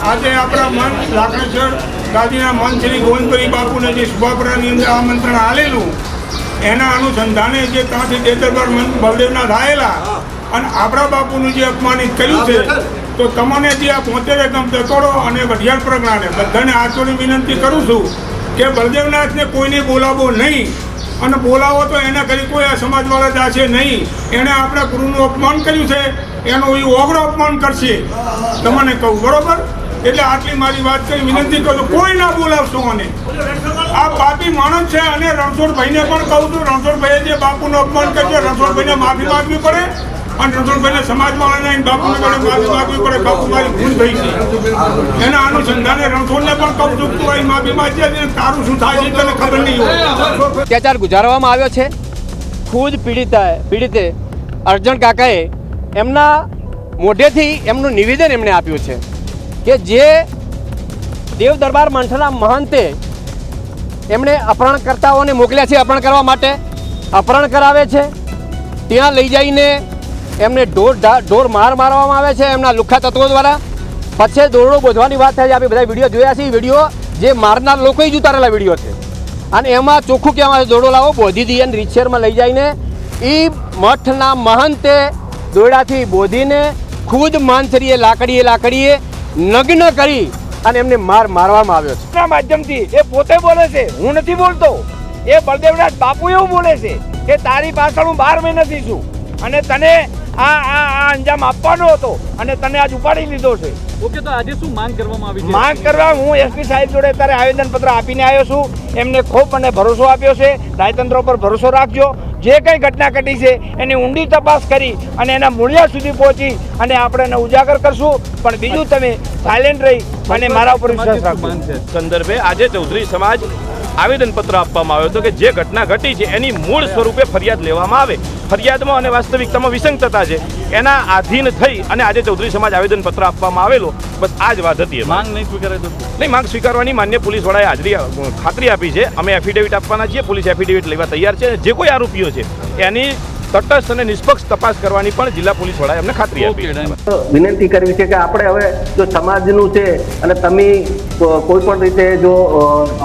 આજે આપણા મન લાકડેશ્વર ગાદીના મન શ્રી ગોવિંદભાઈ બાપુને જે શુભાપરાની અંદર આમંત્રણ આવેલું એના અનુસંધાને જે ત્યાંથી દેદરબાર બળદેવનાથ આવેલા અને આપણા બાપુનું જે અપમાનિત કર્યું છે તો તમને જે આ 75 ગામ દતોડો અને વઢિયાર પ્રગણાને બધાને આચોની વિનંતી કરું છું કે બળદેવનાથને કોઈને બોલાવો નહીં અને બોલાવો તો એના કરી કોઈ આ સમાજવાળા જાશે નહીં. એણે આપણા ગુરુનું અપમાન કર્યું છે એનો એ ઓગળો અપમાન કરશે તમને કહું બરોબર. એટલે આટલી મારી વાત કરી વિનંતી કરું કોઈ ના બોલાવશો. અને આ પાપી માણસ છે અને રણછોડભાઈને પણ કહું છું રણછોડભાઈએ જે બાપુનું અપમાન કર્યું છે રણછોડભાઈને માફી માગવી પડે અને રણછોડભાઈને સમાજવાળાને બાપુને માફી માગવી પડે. બાપુ મારી ભૂલ થઈ છે એના અનુસંધાને રણછોડને પણ કહું છું તું અહીં માફી માગજે તારું શું થાય છે તને ખબર નહીં હોય. અત્યાચાર ગુજારવામાં આવ્યો છે. ખુદ પીડિતે અર્જણ કાકાએ એમના મોઢેથી એમનું નિવેદન એમણે આપ્યું છે કે જે દેવ દરબાર મંઠના મહંતે એમણે અપહરણકર્તાઓને મોકલ્યા છે અપહરણ કરવા માટે, અપહરણ કરાવે છે, ત્યાં લઈ જઈને એમને ઢોર મારવામાં આવે છે એમના લુખ્ખા તત્વો દ્વારા. પછી દોરડો બોધવાની વાત થાય છે. આપણે બધા વિડીયો જોયા છે. એ વિડીયો જે મારનાર લોકોએ જ ઉતારેલા વિડીયો છે અને એમાં ચોખ્ખું કહેવામાં આવે દોરડો લાવો બોધી દઈએ અને રીતસરમાં લઈ જઈને એ મઠના મહંતે દોરડાથી બોધીને ખુદ માનસરીએ લાકડીએ નગ્ન કરી અને એમને મારવામાં આવ્યો છે. ના માધ્યમથી એ પોતે બોલે છે, હું નથી બોલતો. એ બળદેવનાથ બાપુ એવું બોલે છે કે તારી પાછળ હું 12 મહિનાથી છું અને તને આ અંજામ આપવાનો હતો અને તને આજ ઉપાડી લીધો છે. ઓકે, તો આજે શું માંગ કરવામાં આવી છે? માંગ કરવા હું એસપી સાહેબ જોડે અત્યારે આવેદનપત્ર આપીને આવ્યો છું. એમને ખૂબ મને ભરોસો આપ્યો છે. ન્યાયતંત્ર પર ભરોસો રાખજો. જે કંઈ ઘટના ઘટી છે એની ઊંડી તપાસ કરી અને એના મૂળિયા સુધી પહોંચી અને આપણે એને ઉજાગર કરશું. પણ બીજું તમે સાયલેન્ટ રહી અને મારા ઉપર વિશ્વાસ રાખો. સંદર્ભે આજે ચૌધરી સમાજ આવેદનપત્ર આપવામાં આવ્યો હતો કે જે ઘટના ઘટી છે એની મૂળ સ્વરૂપે ફરિયાદ લેવામાં આવે. ફરિયાદમાં અને વાસ્તવિકતામાં વિસંગતતા છે એના આધીન થઈ અને આજે ચૌધરી સમાજ આવેદનપત્ર આપવામાં આવેલો. બસ આ જ વાત હતી. માંગ નહીં સ્વીકારે તો નહીં, માંગ સ્વીકારવાની માન્ય પોલીસ વડાએ ખાતરી આપી છે. અમે એફિડેવિટ આપવાના છીએ. પોલીસ એફિડેવિટ લેવા તૈયાર છે. જે કોઈ આરોપીઓ છે એની તટસ્થ અને નિષ્પક્ષ તપાસ કરવાની પણ જિલ્લા પોલીસ વડાએ અમને ખાતરી આપી. વિનંતી કરવી છે કે આપણે હવે જો સમાજનું છે અને તમે કોઈ પણ રીતે જો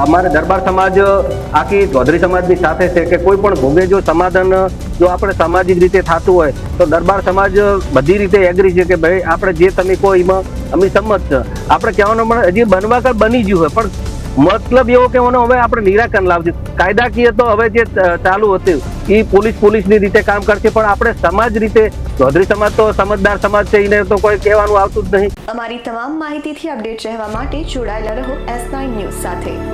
અમારે દરબાર સમાજ આખી ચૌધરી સમાજની સાથે છે કે કોઈ પણ ભોગે જો સમાધાન જો આપણે સામાજિક રીતે થતું હોય તો દરબાર સમાજ બધી રીતે એગ્રી છે કે ભાઈ આપણે જે તમે કહો એમાં અમે સંમત છે. આપણે કહેવાનો પણ હજી બનવા બની ગયું હોય પણ મતલબ એવો કહેવાનો હવે આપણે નિરાકરણ લાવશું. કાયદાકીય તો હવે જે ચાલુ હતું એ પોલીસની રીતે કામ કરશે પણ આપણે સમાજ રીતે ચૌધરી સમાજ તો સમજદાર સમાજ છે એને તો કોઈ કહેવાનું આવતું જ નહીં. અમારી તમામ માહિતીથી અપડેટ રહેવા માટે જોડાયેલા રહો S9 ન્યૂઝ સાથે.